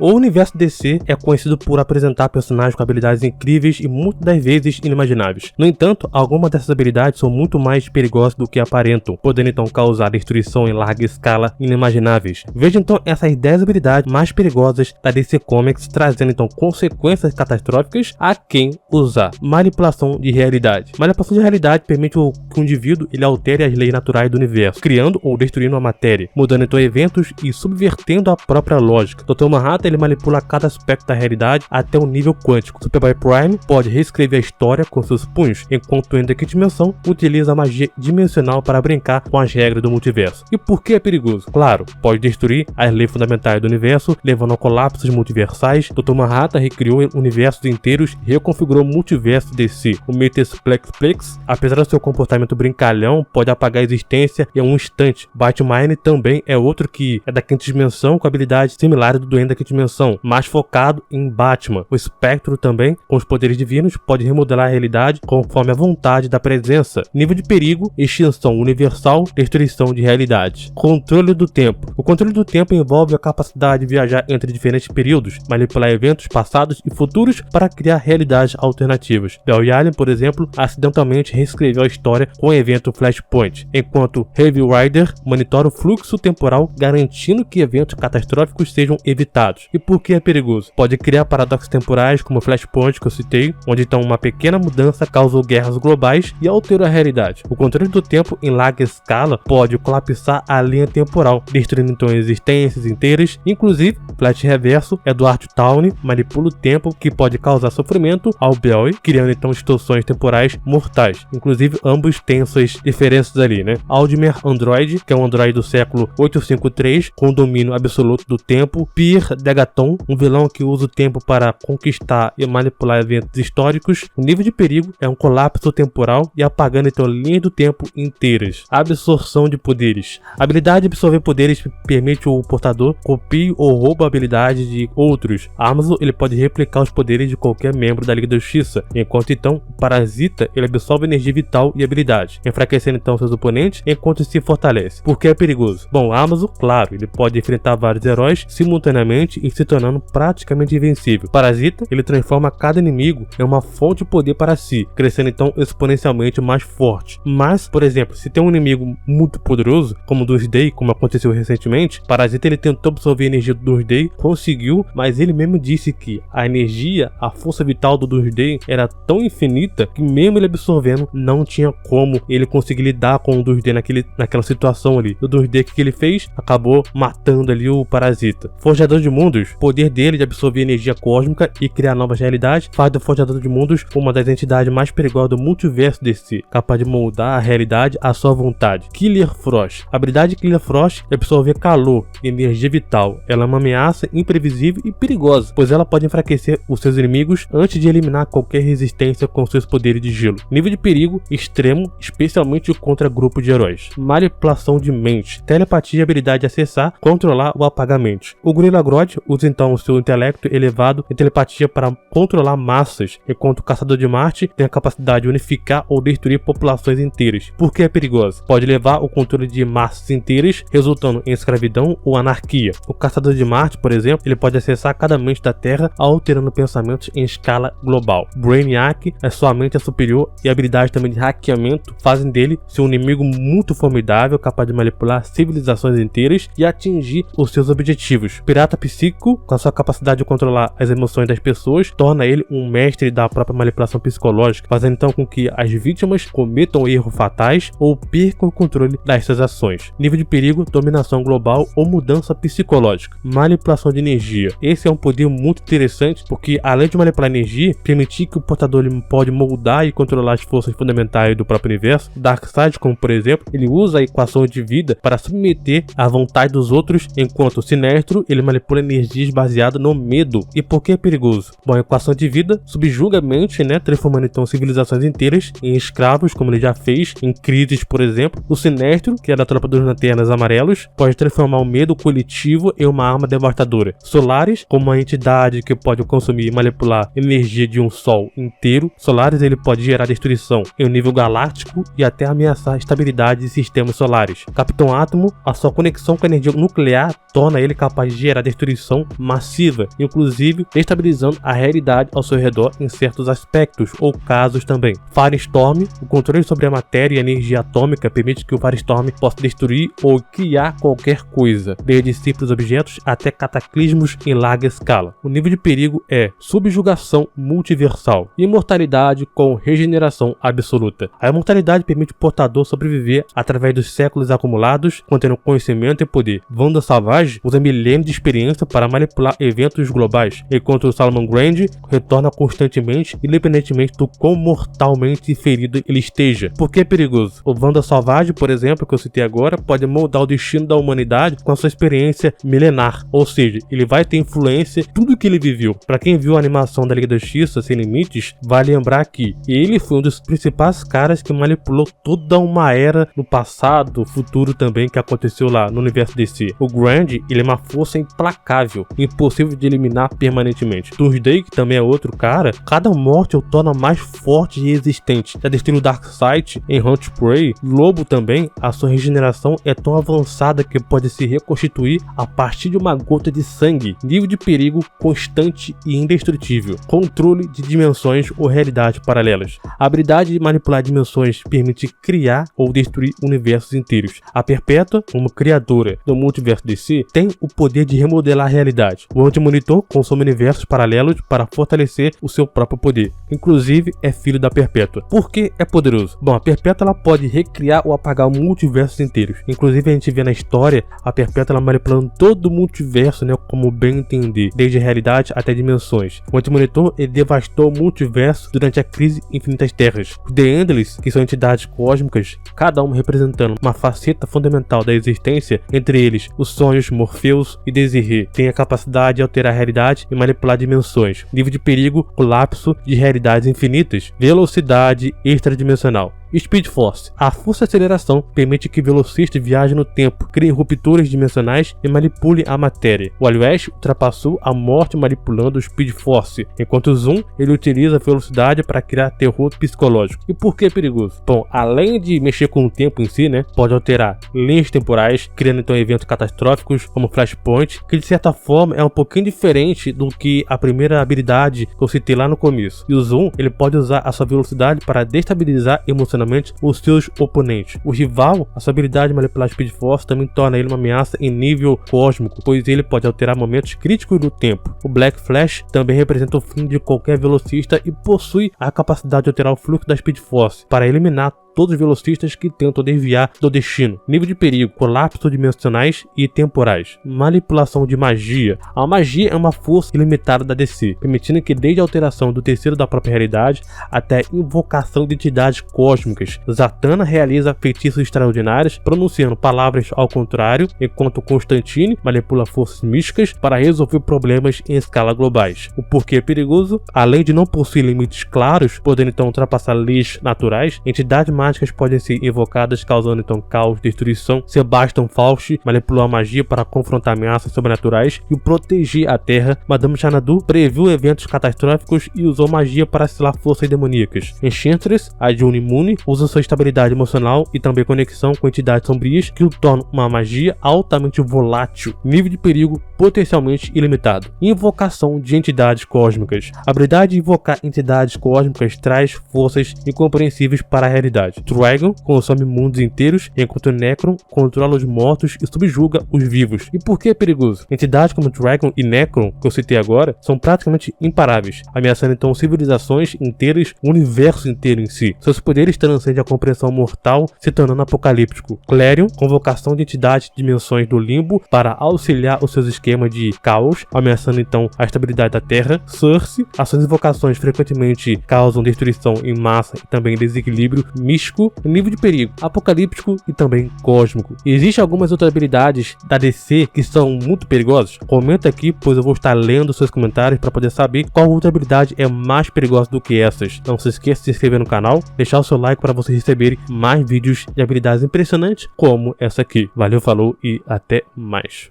O universo DC é conhecido por apresentar personagens com habilidades incríveis e muitas das vezes inimagináveis. No entanto, algumas dessas habilidades são muito mais perigosas do que aparentam, podendo então causar destruição em larga escala inimagináveis. Veja então essas 10 habilidades mais perigosas da DC Comics, trazendo então consequências catastróficas a quem usar. Manipulação de realidade. Manipulação de realidade permite que o indivíduo ele altere as leis naturais do universo, criando ou destruindo a matéria, mudando então eventos e subvertendo a própria lógica. Dr. Manhattan ele manipula cada aspecto da realidade até o nível quântico. Superboy Prime pode reescrever a história com seus punhos, enquanto o Ender Quinta Dimensão utiliza a magia dimensional para brincar com as regras do multiverso. E por que é perigoso? Claro, pode destruir as leis fundamentais do universo, levando a colapsos multiversais. Dr. Manhattan recriou universos inteiros e reconfigurou o multiverso DC. O Multiplexplex, apesar do seu comportamento brincalhão, pode apagar a existência em um instante. Batman também é outro que é da quinta dimensão com habilidades similares do Ender Quinta Dimensão, mais focado em Batman. O Espectro também, com os poderes divinos, pode remodelar a realidade conforme a vontade da presença. Nível de perigo, extinção universal, destruição de realidade. Controle do tempo. O controle do tempo envolve a capacidade de viajar entre diferentes períodos, manipular eventos passados e futuros para criar realidades alternativas. Barry Allen, por exemplo, acidentalmente reescreveu a história com o evento Flashpoint, enquanto Heavy Rider monitora o fluxo temporal, garantindo que eventos catastróficos sejam evitados. E por que é perigoso? Pode criar paradoxos temporais como o Flashpoint que eu citei, onde então uma pequena mudança causou guerras globais e alterou a realidade. O controle do tempo em larga escala pode colapsar a linha temporal, destruindo então existências inteiras. Inclusive, Flash Reverso, Edward Towney manipula o tempo, que pode causar sofrimento ao Barry, criando então distorções temporais mortais. Inclusive, ambos têm suas diferenças ali, né? Aldmer Android, que é um androide do século 853, com domínio absoluto do tempo. Pierre Degaton, um vilão que usa o tempo para conquistar e manipular eventos históricos. O nível de perigo é um colapso temporal e apagando então linhas do tempo inteiras. Absorção de poderes. A habilidade de absorver poderes permite o portador copie ou rouba a habilidade de outros. Amazon ele pode replicar os poderes de qualquer membro da Liga da Justiça, enquanto então o Parasita ele absorve energia vital e habilidade, enfraquecendo então seus oponentes enquanto se fortalece. Por que é perigoso? Bom, o Amazon, claro, ele pode enfrentar vários heróis simultaneamente e se tornando praticamente invencível. Parasita, ele transforma cada inimigo em uma fonte de poder para si, crescendo então exponencialmente mais forte. Mas, por exemplo, se tem um inimigo muito poderoso, como o Doomsday, como aconteceu recentemente, Parasita ele tentou absorver a energia do Doomsday, conseguiu, mas ele mesmo disse que a energia, a força vital do Doomsday era tão infinita que mesmo ele absorvendo, não tinha como ele conseguir lidar com o Doomsday naquela situação ali. O Doomsday que ele fez, acabou matando ali o Parasita. Forjador de Mundos, o poder dele de absorver energia cósmica e criar novas realidades, faz do Forjador de Mundos uma das entidades mais perigosas do multiverso DC, capaz de moldar a realidade à sua vontade. Killer Frost. A habilidade de Killer Frost é absorver calor e energia vital. Ela é uma ameaça imprevisível e perigosa, pois ela pode enfraquecer os seus inimigos antes de eliminar qualquer resistência com seus poderes de gelo. Nível de perigo extremo, especialmente contra grupo de heróis. Manipulação de mente. Telepatia e habilidade de acessar, controlar ou apagar mente. O Gorilla Grodd usa então o seu intelecto elevado e telepatia para controlar massas, enquanto o Caçador de Marte tem a capacidade de unificar ou destruir populações inteiras. Por que é perigoso? Pode levar o controle de massas inteiras, resultando em escravidão ou anarquia. O Caçador de Marte, por exemplo, ele pode acessar cada mente da Terra, alterando pensamentos em escala global. Brainiac é sua mente superior e habilidades também de hackeamento fazem dele ser um inimigo muito formidável, capaz de manipular civilizações inteiras e atingir os seus objetivos. Pirata Psíquico, com a sua capacidade de controlar as emoções das pessoas, torna ele um mestre da própria manipulação psicológica, fazendo então com que as vítimas cometam erros fatais ou percam o controle das suas ações. Nível de perigo, dominação global ou mudança psicológica. Manipulação de energia. Esse é um poder muito interessante porque, além de manipular energia, permitir que o portador ele pode moldar e controlar as forças fundamentais do próprio universo. Darkseid, como por exemplo, ele usa a equação de vida para submeter à vontade dos outros, enquanto o Sinestro ele manipula energias baseadas no medo. E por que é perigoso? Bom, a equação de vida subjuga a mente, né, transformando então civilizações inteiras em escravos, como ele já fez em Crises, por exemplo. O Sinestro, que é da tropa dos Lanternas Amarelos, pode transformar o medo coletivo em uma arma devastadora. Solaris, como uma entidade que pode consumir e manipular energia de um sol inteiro. Solaris ele pode gerar destruição em um nível galáctico e até ameaçar a estabilidade de sistemas solares. Capitão Átomo, a sua conexão com a energia nuclear torna ele capaz de gerar destruição destruição massiva, inclusive destabilizando a realidade ao seu redor em certos aspectos ou casos também. Firestorm, o controle sobre a matéria e a energia atômica permite que o Firestorm possa destruir ou criar qualquer coisa, desde simples objetos até cataclismos em larga escala. O nível de perigo é subjugação multiversal, imortalidade com regeneração absoluta. A imortalidade permite o portador sobreviver através dos séculos acumulados, contendo conhecimento e poder. Wanda Savage usa milênios de experiência para manipular eventos globais, enquanto o Solomon Grundy retorna constantemente, independentemente do quão mortalmente ferido ele esteja. Por que é perigoso? O Wanda Savage, por exemplo, que eu citei agora, pode moldar o destino da humanidade com a sua experiência milenar, ou seja, ele vai ter influência em tudo que ele viveu. Para quem viu a animação da Liga da Justiça Sem Limites, vale lembrar que ele foi um dos principais caras que manipulou toda uma era no passado, futuro também, que aconteceu lá no universo DC. O Grundy, ele é uma força implacável, impossível de eliminar permanentemente. Doomsday, que também é outro cara, cada morte o torna mais forte e resistente. Já destruiu o Darkseid em Hunt Prey. Lobo também, a sua regeneração é tão avançada que pode se reconstituir a partir de uma gota de sangue. Nível de perigo constante e indestrutível. Controle de dimensões ou realidades paralelas. A habilidade de manipular dimensões permite criar ou destruir universos inteiros. A Perpétua, como criadora do multiverso DC, tem o poder de remodelar a realidade. O Anti-Monitor consome universos paralelos para fortalecer o seu próprio poder. Inclusive, é filho da Perpétua. Por que é poderoso? Bom, a Perpétua ela pode recriar ou apagar multiversos inteiros. Inclusive, a gente vê na história a Perpétua ela manipulando todo o multiverso, né, como bem entender, desde a realidade até dimensões. O Anti-Monitor ele devastou o multiverso durante a crise Infinitas Terras. Os The Endless, que são entidades cósmicas, cada uma representando uma faceta fundamental da existência, entre eles os sonhos, Morpheus e Desiree, têm a capacidade de alterar a realidade e manipular dimensões. Nível de perigo, colapso de realidades infinitas, velocidade extradimensional. Speed Force. A força de aceleração permite que velocistas viajem no tempo, criem rupturas dimensionais e manipulem a matéria. O West ultrapassou a morte manipulando o Speed Force, enquanto o Zoom ele utiliza a velocidade para criar terror psicológico. E por que é perigoso? Bom, além de mexer com o tempo em si, né, pode alterar linhas temporais, criando então eventos catastróficos como Flashpoint, que de certa forma é um pouquinho diferente do que a primeira habilidade que eu citei lá no começo. E o Zoom ele pode usar a sua velocidade para destabilizar emocionalmente os seus oponentes. O rival, a sua habilidade de manipular Speed Force também torna ele uma ameaça em nível cósmico, pois ele pode alterar momentos críticos do tempo. O Black Flash também representa o fim de qualquer velocista e possui a capacidade de alterar o fluxo da Speed Force para eliminar todos os velocistas que tentam desviar do destino. Nível de perigo, colapso dimensionais e temporais. Manipulação de magia. A magia é uma força ilimitada da DC, permitindo que desde a alteração do terceiro da própria realidade até a invocação de entidades cósmicas. Zatanna realiza feitiços extraordinários, pronunciando palavras ao contrário, enquanto Constantine manipula forças místicas para resolver problemas em escala globais. O porquê é perigoso? Além de não possuir limites claros, podendo então ultrapassar leis naturais, entidades mágicas podem ser invocadas, causando então caos, destruição. Sebastian Faust manipulou a magia para confrontar ameaças sobrenaturais e proteger a Terra. Madame Xanadu previu eventos catastróficos e usou magia para assilar forças demoníacas. Enchantress, a June Moon, usa sua estabilidade emocional e também conexão com entidades sombrias que o tornam uma magia altamente volátil. Nível de perigo potencialmente ilimitado. Invocação de entidades cósmicas. A habilidade de invocar entidades cósmicas traz forças incompreensíveis para a realidade. Dragon consome mundos inteiros, enquanto Necron controla os mortos e subjuga os vivos. E por que é perigoso? Entidades como Dragon e Necron, que eu citei agora, são praticamente imparáveis, ameaçando então civilizações inteiras, o universo inteiro em si. Seus poderes transcendem a compreensão mortal, se tornando apocalíptico. Clarion, convocação de entidades de dimensões do limbo para auxiliar os seus esquemas de caos, ameaçando então a estabilidade da Terra. Cersei, as suas invocações frequentemente causam destruição em massa e também desequilíbrio místico, nível de perigo apocalíptico e também cósmico. Existem algumas outras habilidades da DC que são muito perigosas? Comenta aqui, pois eu vou estar lendo seus comentários para poder saber qual outra habilidade é mais perigosa do que essas. Não se esqueça de se inscrever no canal, deixar o seu like para vocês receberem mais vídeos de habilidades impressionantes como essa aqui. Valeu, falou e até mais.